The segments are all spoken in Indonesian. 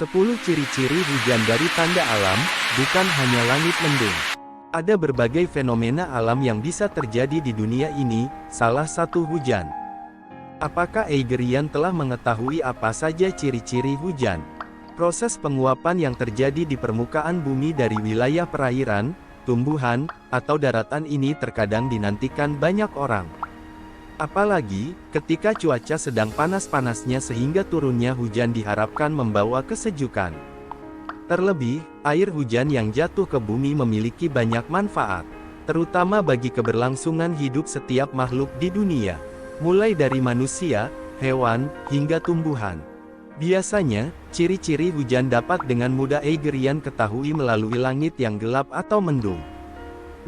10 ciri-ciri hujan dari tanda alam, bukan hanya langit mendung. Ada berbagai fenomena alam yang bisa terjadi di dunia ini, salah satu hujan. Apakah Eigerian telah mengetahui apa saja ciri-ciri hujan? Proses penguapan yang terjadi di permukaan bumi dari wilayah perairan, tumbuhan, atau daratan ini terkadang dinantikan banyak orang. Apalagi, ketika cuaca sedang panas-panasnya sehingga turunnya hujan diharapkan membawa kesejukan. Terlebih, air hujan yang jatuh ke bumi memiliki banyak manfaat, terutama bagi keberlangsungan hidup setiap makhluk di dunia, mulai dari manusia, hewan, hingga tumbuhan. Biasanya, ciri-ciri hujan dapat dengan mudah Eigerian ketahui melalui langit yang gelap atau mendung.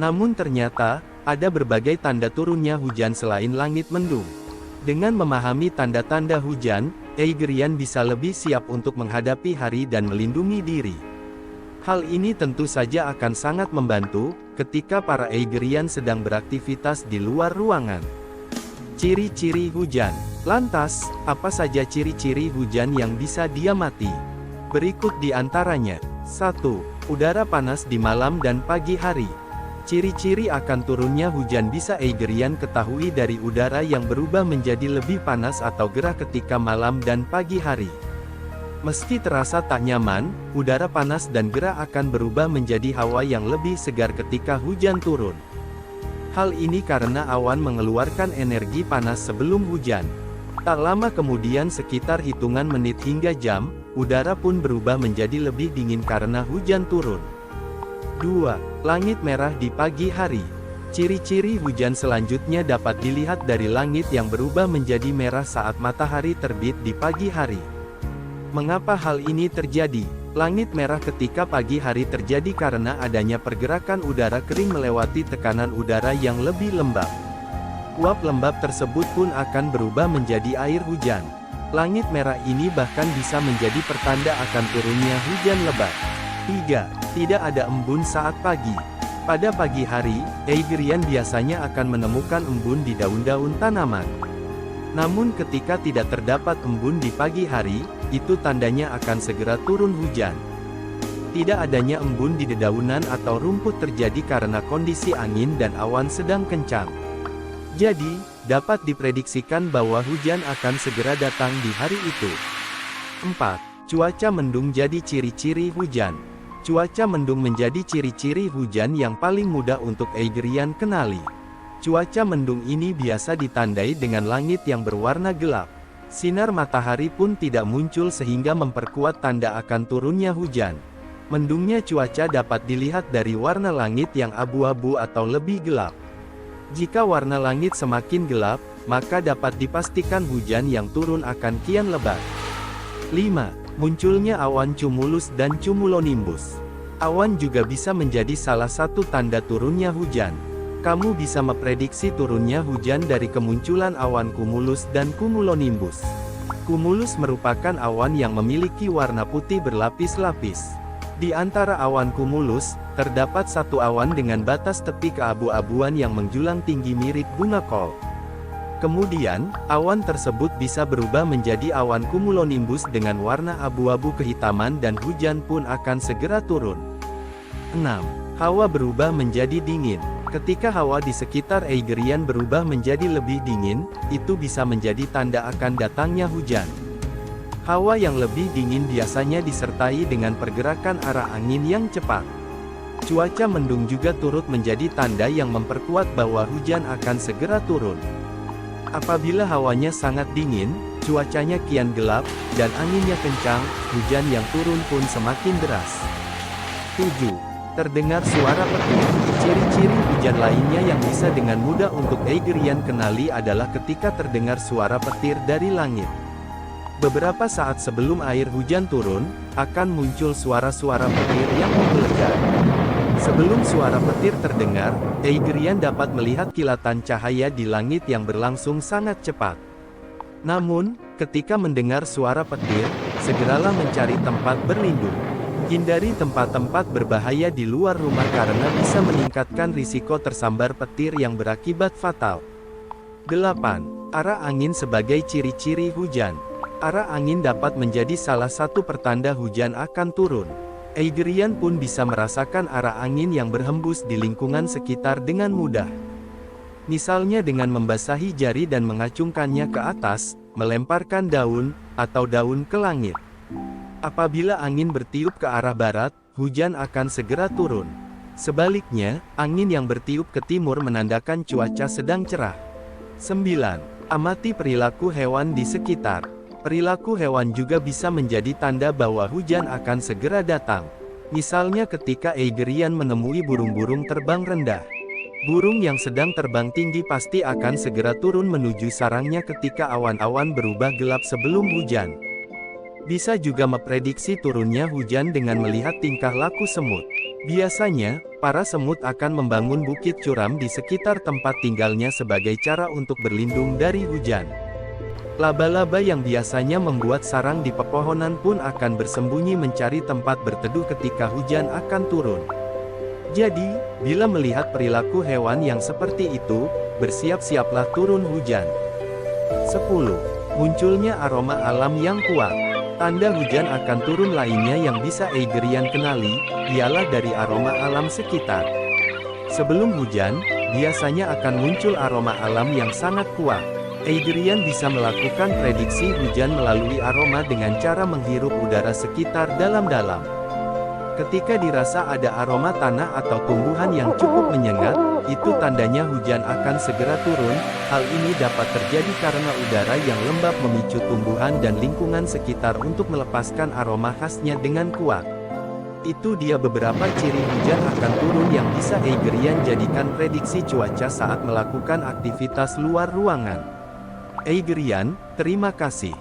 Namun ternyata, ada berbagai tanda turunnya hujan selain langit mendung. Dengan memahami tanda-tanda hujan, Eigerian bisa lebih siap untuk menghadapi hari dan melindungi diri. Hal ini tentu saja akan sangat membantu, ketika para Eigerian sedang beraktivitas di luar ruangan. Ciri-ciri hujan. Lantas, apa saja ciri-ciri hujan yang bisa diamati? Berikut di antaranya. 1. Udara panas di malam dan pagi hari. Ciri-ciri akan turunnya hujan bisa Eigerian ketahui dari udara yang berubah menjadi lebih panas atau gerah ketika malam dan pagi hari. Meski terasa tak nyaman, udara panas dan gerah akan berubah menjadi hawa yang lebih segar ketika hujan turun. Hal ini karena awan mengeluarkan energi panas sebelum hujan. Tak lama kemudian, sekitar hitungan menit hingga jam, udara pun berubah menjadi lebih dingin karena hujan turun. 2. Langit merah di pagi hari. Ciri-ciri hujan selanjutnya dapat dilihat dari langit yang berubah menjadi merah saat matahari terbit di pagi hari. Mengapa hal ini terjadi? Langit merah ketika pagi hari terjadi karena adanya pergerakan udara kering melewati tekanan udara yang lebih lembab. Uap lembab tersebut pun akan berubah menjadi air hujan. Langit merah ini bahkan bisa menjadi pertanda akan turunnya hujan lebat. 3. Tidak ada embun saat pagi. Pada pagi hari, Eigerian biasanya akan menemukan embun di daun-daun tanaman. Namun ketika tidak terdapat embun di pagi hari, itu tandanya akan segera turun hujan. Tidak adanya embun di dedaunan atau rumput terjadi karena kondisi angin dan awan sedang kencang. Jadi, dapat diprediksikan bahwa hujan akan segera datang di hari itu. 4. Cuaca mendung jadi ciri-ciri hujan. Cuaca mendung menjadi ciri-ciri hujan yang paling mudah untuk Eigerian kenali. Cuaca mendung ini biasa ditandai dengan langit yang berwarna gelap. Sinar matahari pun tidak muncul sehingga memperkuat tanda akan turunnya hujan. Mendungnya cuaca dapat dilihat dari warna langit yang abu-abu atau lebih gelap. Jika warna langit semakin gelap, maka dapat dipastikan hujan yang turun akan kian lebat. 5. Munculnya awan cumulus dan cumulonimbus. Awan juga bisa menjadi salah satu tanda turunnya hujan. Kamu bisa memprediksi turunnya hujan dari kemunculan awan cumulus dan cumulonimbus. Cumulus merupakan awan yang memiliki warna putih berlapis-lapis. Di antara awan cumulus, terdapat satu awan dengan batas tepi keabu-abuan yang menjulang tinggi mirip bunga kol. Kemudian, awan tersebut bisa berubah menjadi awan cumulonimbus dengan warna abu-abu kehitaman dan hujan pun akan segera turun. 6. Hawa berubah menjadi dingin. Ketika hawa di sekitar Eigerian berubah menjadi lebih dingin, itu bisa menjadi tanda akan datangnya hujan. Hawa yang lebih dingin biasanya disertai dengan pergerakan arah angin yang cepat. Cuaca mendung juga turut menjadi tanda yang memperkuat bahwa hujan akan segera turun. Apabila hawanya sangat dingin, cuacanya kian gelap, dan anginnya kencang, hujan yang turun pun semakin deras. 7. Terdengar suara petir. Ciri-ciri hujan lainnya yang bisa dengan mudah untuk Eigerian kenali adalah ketika terdengar suara petir dari langit. Beberapa saat sebelum air hujan turun, akan muncul suara-suara petir yang menggelegar. Sebelum suara petir terdengar, Eigerian dapat melihat kilatan cahaya di langit yang berlangsung sangat cepat. Namun, ketika mendengar suara petir, segeralah mencari tempat berlindung. Hindari tempat-tempat berbahaya di luar rumah karena bisa meningkatkan risiko tersambar petir yang berakibat fatal. 8. Arah angin sebagai ciri-ciri hujan. Arah angin dapat menjadi salah satu pertanda hujan akan turun. Eigerian pun bisa merasakan arah angin yang berhembus di lingkungan sekitar dengan mudah. Misalnya dengan membasahi jari dan mengacungkannya ke atas, melemparkan daun, atau daun ke langit. Apabila angin bertiup ke arah barat, hujan akan segera turun. Sebaliknya, angin yang bertiup ke timur menandakan cuaca sedang cerah. 9. Amati perilaku hewan di sekitar. Perilaku hewan juga bisa menjadi tanda bahwa hujan akan segera datang. Misalnya ketika Eigerian menemui burung-burung terbang rendah. Burung yang sedang terbang tinggi pasti akan segera turun menuju sarangnya ketika awan-awan berubah gelap sebelum hujan. Bisa juga memprediksi turunnya hujan dengan melihat tingkah laku semut. Biasanya, para semut akan membangun bukit curam di sekitar tempat tinggalnya sebagai cara untuk berlindung dari hujan. Laba-laba yang biasanya membuat sarang di pepohonan pun akan bersembunyi mencari tempat berteduh ketika hujan akan turun. Jadi, bila melihat perilaku hewan yang seperti itu, bersiap-siaplah turun hujan. 10. Munculnya aroma alam yang kuat. Tanda hujan akan turun lainnya yang bisa Eigerian kenali, ialah dari aroma alam sekitar. Sebelum hujan, biasanya akan muncul aroma alam yang sangat kuat. Eigerian bisa melakukan prediksi hujan melalui aroma dengan cara menghirup udara sekitar dalam-dalam. Ketika dirasa ada aroma tanah atau tumbuhan yang cukup menyengat, itu tandanya hujan akan segera turun. Hal ini dapat terjadi karena udara yang lembab memicu tumbuhan dan lingkungan sekitar untuk melepaskan aroma khasnya dengan kuat. Itu dia beberapa ciri hujan akan turun yang bisa Eigerian jadikan prediksi cuaca saat melakukan aktivitas luar ruangan. Eigerian, terima kasih.